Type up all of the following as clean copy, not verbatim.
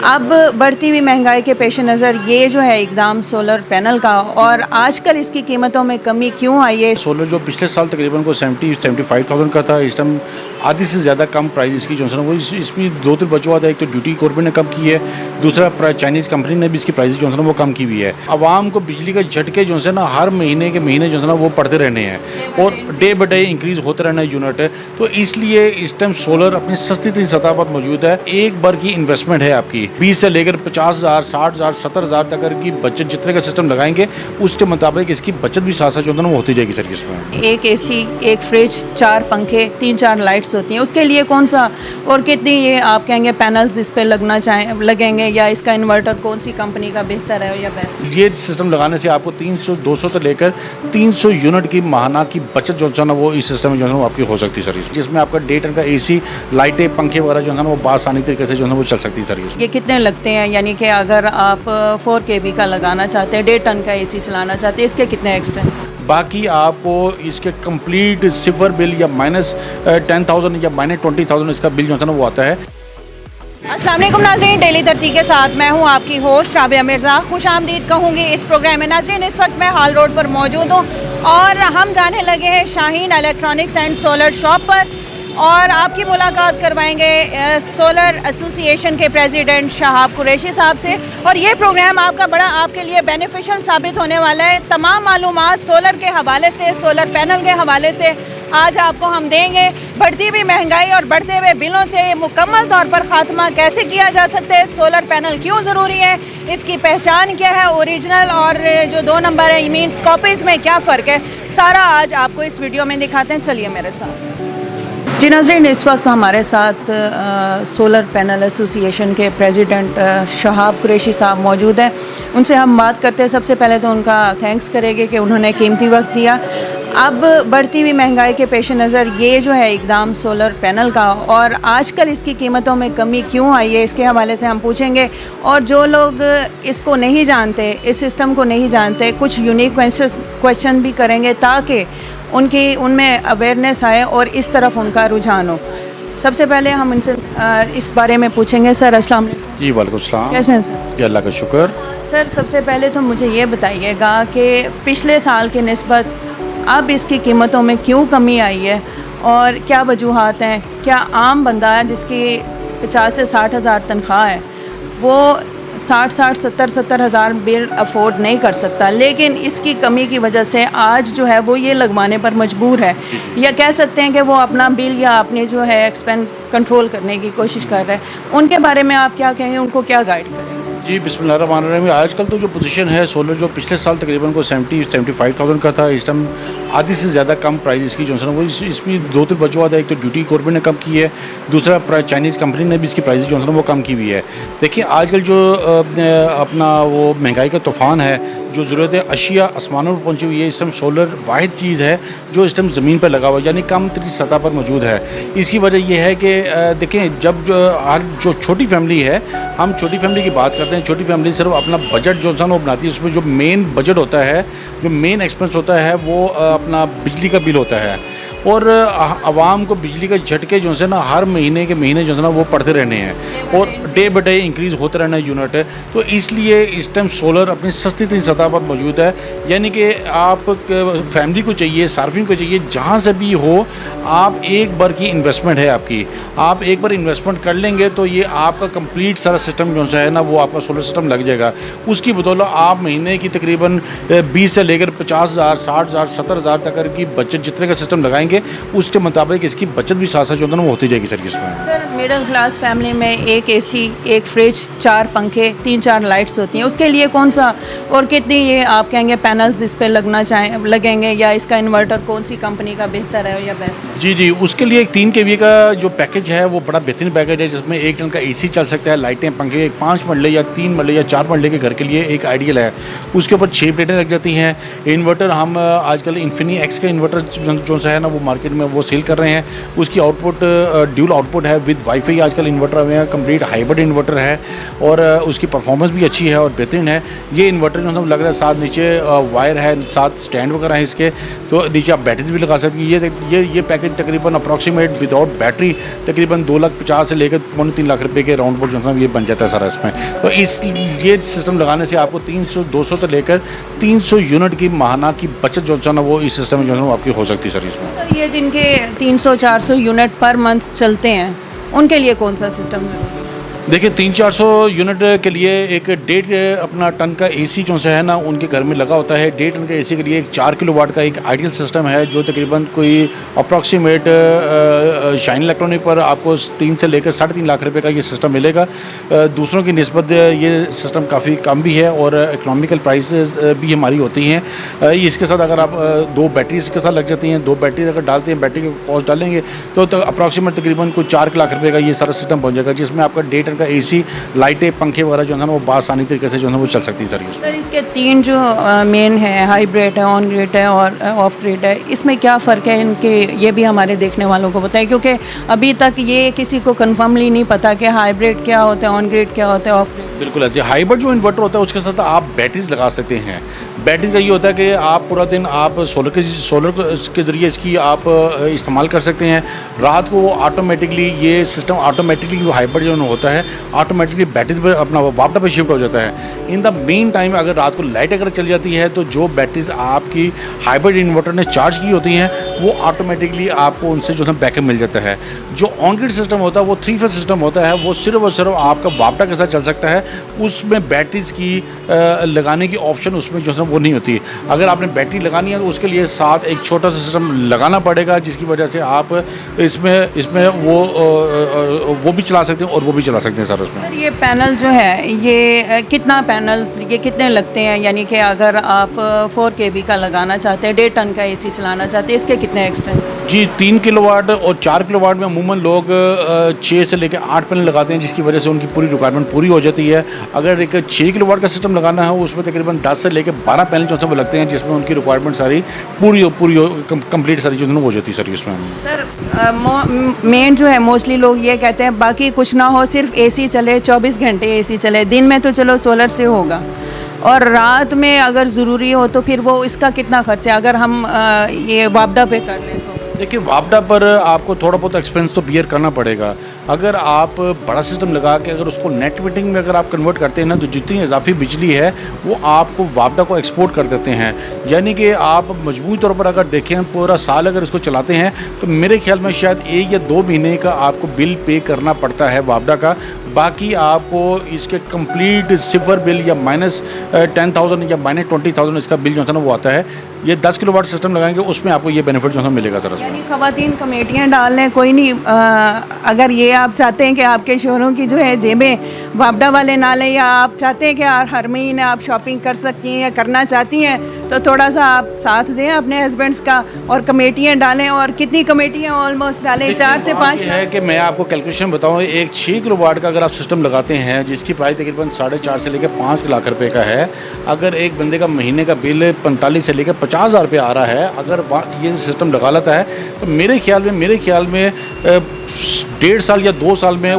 अब बढ़ती हुई महंगाई के पेश नज़र ये जो है इक़दाम सोलर पैनल का, और आजकल इसकी कीमतों में कमी क्यों आई है? सोलर जो पिछले साल तकरीबन को 75,000 का था, इस टाइम आधी से ज़्यादा कम प्राइस इसकी जो है ना वो इसमें दो तीन वजूहत है। एक तो ड्यूटी गवर्नमेंट ने कम की है, दूसरा चाइनीज़ कंपनी ने भी इसकी प्राइस जो है ना वो कम की हुई है। आवाम को बिजली का झटके जो है ना हर महीने के महीने जो है ना वो पड़ते रहने हैं और डे बाई डे इंक्रीज़ होते रहना यूनिट है। तो इसलिए इस टाइम सोलर अपनी सस्ती तरीन सतह पर मौजूद है। एक बार की इन्वेस्टमेंट है आपकी 20 से लेकर 50,000, 60,000, 70,000 तक की बचत जितने का सिस्टम लगाएंगे उसके मुताबिक इसकी बचत भी साथ साथ जो है ना वो होती जाएगी सर। इसमें एक एसी, एक फ्रिज, 4 पंखे, 3-4 लाइट्स होती हैं, उसके लिए कौन सा और कितनी ये आप कहेंगे पैनल्स इस पे लगेंगे, या इसका इन्वर्टर कौन सी कंपनी का बेहतर है या बेस्ट? ये सिस्टम लगाने से आपको 300-200 से लेकर 300 यूनिट की माहाना की बचत जो है ना वो इस सिस्टम में जो है ना वो आपकी हो सकती है सर। जिसमें आपका 1.5 टन का एसी, लाइटें, पंखे वगैरह जो है ना वो बासानी तरीके से जो है ना वो चल सकती है सर। ये कितने लगते हैं, यानी कि अगर आप 4 kV का लगाना चाहते हैं, 1.5 टन का एसी चलाना चाहते हैं, इसके कितने एक्सपेंस? बाकी आपको इसके कंप्लीट सिफर बिल या -10,000 या -20,000 इसका बिल जो है ना वो आता है। अस्सलाम वालेकुम नाज़रीन, डेली धरती के साथ मैं हूं आपकी होस्ट राबिया मिर्ज़ा। खुश आमदीद कहूँगी इस प्रोग्राम में। नाज़रीन, इस वक्त मैं हाल रोड पर मौजूद हूं और हम जाने लगे हैं Shaheen electronics and solar shop पर और आपकी मुलाकात करवाएंगे सोलर एसोसिएशन के प्रेसिडेंट शहाब कुरैशी साहब से। और ये प्रोग्राम आपके लिए बेनिफिशियल साबित होने वाला है। तमाम मालूमात सोलर के हवाले से, सोलर पैनल के हवाले से आज आपको हम देंगे। बढ़ती हुई महंगाई और बढ़ते हुए बिलों से मुकम्मल तौर पर ख़ात्मा कैसे किया जा सकता है, सोलर पैनल क्यों ज़रूरी है, इसकी पहचान क्या है, ओरिजिनल और जो 2 नंबर है मीन्स कॉपीज़ में क्या फ़र्क है, सारा आज आपको इस वीडियो में दिखाते हैं। चलिए मेरे साथ। जी नाज़रीन, इस वक्त हमारे साथ सोलर पैनल एसोसिएशन के प्रेसिडेंट शहाब कुरैशी साहब मौजूद हैं। उनसे हम बात करते हैं। सबसे पहले तो उनका थैंक्स करेंगे कि उन्होंने कीमती वक्त दिया। अब बढ़ती हुई महंगाई के पेश नज़र ये जो है इक़दाम सोलर पैनल का, और आजकल इसकी कीमतों में कमी क्यों आई है, इसके हवाले से हम पूछेंगे। और जो लोग इसको नहीं जानते, इस सिस्टम को नहीं जानते, कुछ यूनिक क्वेश्चन भी करेंगे ताकि उनमें अवेयरनेस आए और इस तरफ उनका रुझान हो। सबसे पहले हम इनसे इस बारे में पूछेंगे। सर अस्सलाम वालेकुम। जी वालेकुम सलाम। कैसे हैं सर? जी अल्लाह का शुक्र। सर सबसे पहले तो मुझे ये बताइएगा कि पिछले साल के निस्बत अब इसकी कीमतों में क्यों कमी आई है और क्या वजूहात हैं? क्या आम बंदा है जिसकी 50 से 60 हज़ार तनख्वाह है वो 60-60, 70-70 हज़ार बिल अफोर्ड नहीं कर सकता, लेकिन इसकी कमी की वजह से आज जो है वो ये लगवाने पर मजबूर है, या कह सकते हैं कि वो अपना बिल या अपने जो है एक्सपेंस कंट्रोल करने की कोशिश कर रहे हैं। उनके बारे में आप क्या कहेंगे, उनको क्या गाइड करेंगे? जी बिस्मिल्लाहिर्रहमानिर्रहीम। आजकल तो जो पोजीशन है सोलर जो पिछले साल तकरीबन को 75,000 का था, इस टाइम आधी से ज़्यादा कम प्राइस इसकी जो है ना वो इसमें दो तीन वजूहत है। एक तो ड्यूटी गवर्नमेंट ने कम की है, दूसरा चाइनीज़ कंपनी ने भी इसकी प्राइस जो है ना वो कम की हुई है। देखिए आजकल जो अपना वो महंगाई का तूफ़ान है, जो ज़रूरत है अशिया आसमानों पर पहुंची हुई है। इस टाइम सोलर वाहिद चीज़ है जो इस टाइम ज़मीन पर लगा हुआ है, यानी कम तरीन सतह पर मौजूद है। इसकी वजह यह है कि देखें जब जो छोटी फैमिली है, हम छोटी फैमिली की बात करते हैं, छोटी फैमिली सिर्फ अपना बजट जो है वो बनाती है। उसमें जो मेन बजट होता है, जो मेन एक्सपेंस होता है वो अपना बिजली का बिल होता है। और आवाम को बिजली का झटके जो है ना हर महीने के महीने जो है ना वो पड़ते रहने हैं और डे बाई डे इंक्रीज़ होते रहना यूनिट है। तो इसलिए इस टाइम सोलर अपनी सस्ती तरीन सतह पर मौजूद है। यानी कि आप फैमिली को चाहिए, सार्फिन को चाहिए, जहाँ से भी हो, आप एक बार की इन्वेस्टमेंट है आपकी, आप एक बार इन्वेस्टमेंट कर लेंगे तो ये आपका कंप्लीट सारा सिस्टम जो है ना वो आपका सोलर सिस्टम लग जाएगा। उसकी बदौलत आप महीने की तकरीबन 20 से लेकर 50,000, 60,000, 70,000 तक की बचत जितने का सिस्टम लगाएंगे उसके मुताबिक इसकी बचत भी साथ साथ जो है ना वो होती जाएगी सर। इसमें सर मिडिल क्लास फैमिली में एक एसी, एक फ्रिज, 4 पंखे, 3-4 लाइट्स होती हैं, उसके लिए कौन सा और कितनी ये आप कहेंगे पैनल्स इस पे लगेंगे, या इसका इन्वर्टर कौन सी कंपनी का बेहतर है या बेस्ट? जी उसके लिए एक 3 kV का जो पैकेज है वो बड़ा बेहतरीन पैकेज है, जिसमें 1 टन का एसी चल सकता है, लाइटें, पंखे, एक 5 मरले या 3 मरले या 4 मरले के घर के लिए एक आइडियल है। उसके ऊपर 6 प्लेटें लग जाती हैं। इन्वर्टर हम आजकल इन्फिनी एक्स का इन्वर्टर जो है ना वो मार्केट में वो सेल कर रहे हैं। उसकी आउटपुट ड्यूल आउटपुट है विद वाईफाई, आजकल इन्वर्टर में कंप्लीट हाइब्रिड इन्वर्टर है और उसकी परफॉर्मेंस भी अच्छी है और बेहतरीन है। ये इन्वर्टर जो मतलब लग रहा है साथ नीचे वायर है, साथ स्टैंड वगैरह है इसके, तो नीचे आप बैटरीज भी लगा सकते हैं। ये पैकेज तकरीबन अप्रॉक्सीमेट विदाउट बैटरी तकरीबन 2,50,000 से लेकर 3 लाख रुपए के राउंड जो है ये बन जाता है सारा इसमें। तो ये सिस्टम लगाने से आपको 300-200 से लेकर 300 यूनिट की माहाना की बचत जो है ना वो इस सिस्टम में जो है वो आपकी हो सकती है सर इसमें। सर ये जिनके 300-400 यूनिट पर मंथ चलते हैं उनके लिए कौन सा सिस्टम है? देखिए 300-400 यूनिट के लिए एक 1.5 अपना टन का एसी जो है ना उनके घर में लगा होता है। 1.5 टन का एसी के लिए एक 4 किलोवाट का एक आइडियल सिस्टम है जो तकरीबन कोई अप्रॉक्सीमेट शाइन इलेक्ट्रॉनिक पर आपको 3 से लेकर 3.5 लाख रुपए का ये सिस्टम मिलेगा। दूसरों की निस्बत ये सिस्टम काफ़ी कम भी है और इकनॉमिकल प्राइसेस भी हमारी होती हैं। इसके साथ अगर आप 2 बैटरीज के साथ लग जाती हैं, 2 बैटरीज अगर डालते हैं, बैटरी का कॉस्ट डालेंगे तो अप्रॉक्सीमेट तकरीबन कोई 4 लाख रुपए का ये सारा सिस्टम पहुँच जाएगा, जिसमें आपका 1.5 का एसी, लाइटें, पंखे वगैरह जो है ना वो बासानी तरीके से जो है वो चल सकती है सर। सर इसके 3 जो मेन है, हाइब्रिड है, ऑन ग्रिड है और ऑफ ग्रिड है, इसमें क्या फ़र्क है इनके, ये भी हमारे देखने वालों को बताएं क्योंकि अभी तक ये किसी को कन्फर्मली नहीं पता कि हाइब्रिड क्या होता है, ऑन ग्रिड क्या होता है, ऑफ ग्रिड। बिल्कुल ऐसे हाइब्रिड जो इन्वर्टर होता है उसके साथ आप बैटरीज लगा सकते हैं। बैटरी का ये होता है कि आप पूरा दिन आप सोलर के ज़रिए इसकी आप इस्तेमाल कर सकते हैं। रात को ऑटोमेटिकली ये सिस्टम ऑटोमेटिकली जो हाइब्रिड जो होता है ऑटोमेटिकली बैटरी पर अपना वापडा पे शिफ्ट हो जाता है। इन द मेन टाइम अगर रात को लाइट अगर चल जाती है तो जो बैटरीज आपकी हाइब्रिड इन्वर्टर ने चार्ज की होती हैं वो ऑटोमेटिकली आपको उनसे जो है बैकअप मिल जाता है। जो ऑन ग्रिड सिस्टम होता है वो 3 फेज सिस्टम होता है, वो सिर्फ और सिर्फ आपका वापडा के साथ चल सकता है। उसमें बैटरीज की लगाने की ऑप्शन उसमें जो है वो नहीं होती। अगर आपने बैटरी लगानी है तो उसके लिए साथ एक छोटा सा सिस्टम लगाना पड़ेगा, जिसकी वजह से आप इसमें वो भी चला सकते हैं और वो भी चला सकते हैं सर। उसमें सर ये पैनल जो है ये कितना पैनल्स ये कितने लगते हैं, यानी कि अगर आप 4 kV का लगाना चाहते हैं, 1.5 टन का एसी चलाना चाहते हैं, इसके कितने एक्सपेंस? जी 3 किलोवाट और 4 किलोवाट में अमूमन लोग 6 से लेकर 8 पैनल लगाते हैं, जिसकी वजह से उनकी पूरी रिक्वायरमेंट पूरी हो जाती है। अगर एक 6 किलोवाट का सिस्टम लगाना है उसमें तकरीबन 10 से लेकर 12 पैनल जो है वो लगते हैं, जिसमें उनकी रिक्वायरमेंट सारी पूरी कंप्लीट सारी जो है हो जाती है सर इसमें। सर मेन जो है मोस्टली लोग ये कहते हैं बाकी कुछ ना हो, सिर्फ एसी चले, 24 घंटे एसी चले। दिन में तो चलो सोलर से होगा और रात में अगर ज़रूरी हो तो फिर वो इसका कितना खर्च है अगर हम ये वापडा पे कर लें तो? देखिए वापडा पर आपको थोड़ा बहुत एक्सपेंस तो बियर करना पड़ेगा। अगर आप बड़ा सिस्टम लगा के अगर उसको नेट मीटिंग में अगर आप कन्वर्ट करते हैं ना तो जितनी इजाफी बिजली है वो आपको वापडा को एक्सपोर्ट कर देते हैं। यानी कि आप मजबूरी तौर पर अगर देखें पूरा साल अगर इसको चलाते हैं तो मेरे ख्याल में शायद 1 या 2 महीने का आपको बिल पे करना पड़ता है वापडा का। बाकी आपको इसके कंप्लीट सिफर बिल या -10,000 या -20,000 इसका बिल जो है ना वो आता है। ये 10 किलोवाट सिस्टम लगाएंगे उसमें आपको ये बेनिफिट जो है मिलेगा सर। यानी ख़वातीन कमेटियाँ डाल लें, कोई नहीं, अगर ये आप चाहते हैं कि आपके शोरों की जो है जेबें वापडा वाले ना लें, या आप चाहते हैं कि हर महीने आप शॉपिंग कर सकती हैं या करना चाहती हैं तो थोड़ा सा आप साथ दें अपने हस्बैंड्स का और कमेटियाँ डालें। और कितनी कमेटियाँ ऑलमोस्ट डालें? 4 से 5 है कि मैं आपको कैलकुलेशन बताऊँ, एक 6 किलोवाट का अगर आप सिस्टम लगाते हैं जिसकी प्राइस तकरीबन 4.5 से लेकर 5 लाख रुपए का है, अगर एक बंदे का महीने का बिल 45 से लेकर 50,000 रुपये आ रहा है, अगर ये सिस्टम लगा लेता है तो मेरे ख्याल में 1.5 साल या 2 साल में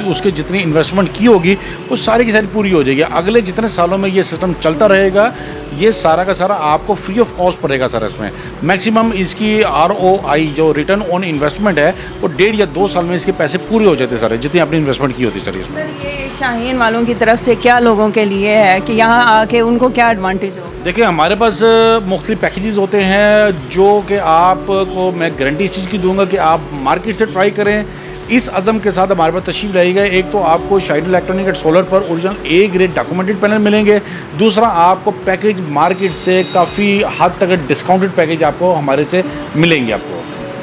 उसके जितनी इन्वेस्टमेंट की होगी वो सारी की सारी पूरी हो जाएगी। अगले जितने सालों में ये सिस्टम चलता रहेगा ये सारा का सारा आपको फ्री ऑफ कॉस्ट पड़ेगा सर। इसमें मैक्सिमम इसकी ROI जो रिटर्न ऑन इन्वेस्टमेंट है वो 1.5 या 2 साल में इसके पैसे पूरे हो जाते सर, जितनी आपने इन्वेस्टमेंट की होती सर। इसमें सर ये शाहीन वालों की तरफ से क्या लोगों के लिए है कि यहाँ आके उनको क्या एडवांटेज हो? देखिए हमारे पास मुख्तलिफ पैकेजेस होते हैं जो कि आपको मैं गारंटी इस चीज़ की दूंगा कि आप मार्केट से ट्राई करें। इस अज़म के साथ हमारे पास तशरीफ रहेगा, एक तो आपको शाहीन इलेक्ट्रॉनिक एंड सोलर पर original A grade documented panel मिलेंगे, दूसरा आपको पैकेज मार्केट से काफ़ी हद तक डिस्काउंटेड पैकेज आपको हमारे से मिलेंगे आपको।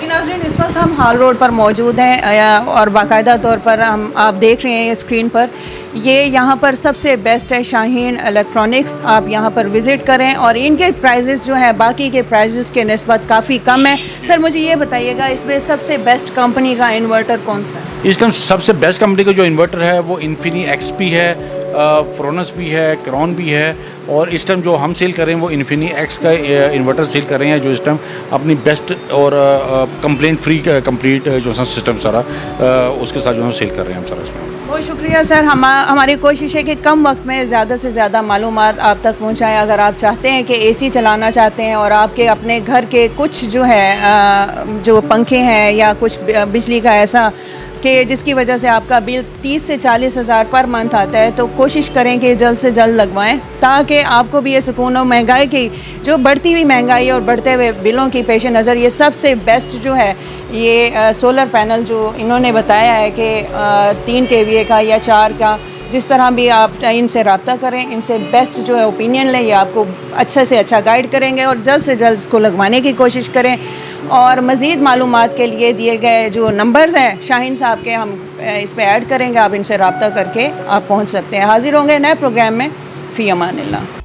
नाज़रीन इस वक्त हम हाल रोड पर मौजूद हैं और बाकायदा तौर पर आप देख रहे हैं स्क्रीन पर, ये यहाँ पर सबसे बेस्ट है शाहीन इलेक्ट्रॉनिक्स। आप यहाँ पर विज़िट करें और इनके प्राइजेस जो है बाकी के प्राइजेस के निस्बत काफ़ी कम है। सर मुझे ये बताइएगा इसमें सबसे बेस्ट कंपनी का इन्वर्टर कौन सा है? इस टाइम सबसे बेस्ट कंपनी का जो इन्वर्टर है वो इन्फिनी XP है। फ्रोनस भी है, क्रॉन भी है, और इस टाइम जो हम सेल कर रहे हैं वो इन्फिनी एक्स का इन्वर्टर सेल कर रहे हैं, जो इस टाइम अपनी बेस्ट और कंप्लेंट फ्री कंप्लीट जो है सिस्टम सारा उसके साथ जो है सेल कर रहे हैं हम सारा इसमें। बहुत शुक्रिया सर। हमारी कोशिश है कि कम वक्त में ज़्यादा से ज़्यादा मालूमात आप तक पहुंचाएं। अगर आप चाहते हैं कि एसी चलाना चाहते हैं और आपके अपने घर के कुछ जो है जो पंखे हैं या कुछ बिजली का ऐसा कि जिसकी वजह से आपका बिल 30 से 40 हज़ार पर मंथ आता है, तो कोशिश करें कि जल्द से जल्द लगवाएं, ताकि आपको भी ये सुकून हो। महंगाई की जो बढ़ती हुई महंगाई और बढ़ते हुए बिलों की पेश नज़र ये सबसे बेस्ट जो है ये सोलर पैनल जो इन्होंने बताया है कि 3 kVA का या 4 का, जिस तरह भी आप इनसे रब्ता करें, इनसे बेस्ट जो है ओपिनियन लें, ये आपको अच्छे से अच्छा गाइड करेंगे और जल्द से जल्द इसको लगवाने की कोशिश करें। और मज़ीद मालूमात के लिए दिए गए जो नंबर्स हैं शाहीन साहब के, हम इस पर ऐड करेंगे, आप इनसे रब्ता करके आप पहुँच सकते हैं। हाजिर होंगे नए प्रोग्राम में। फ़ी अमान अल्लाह।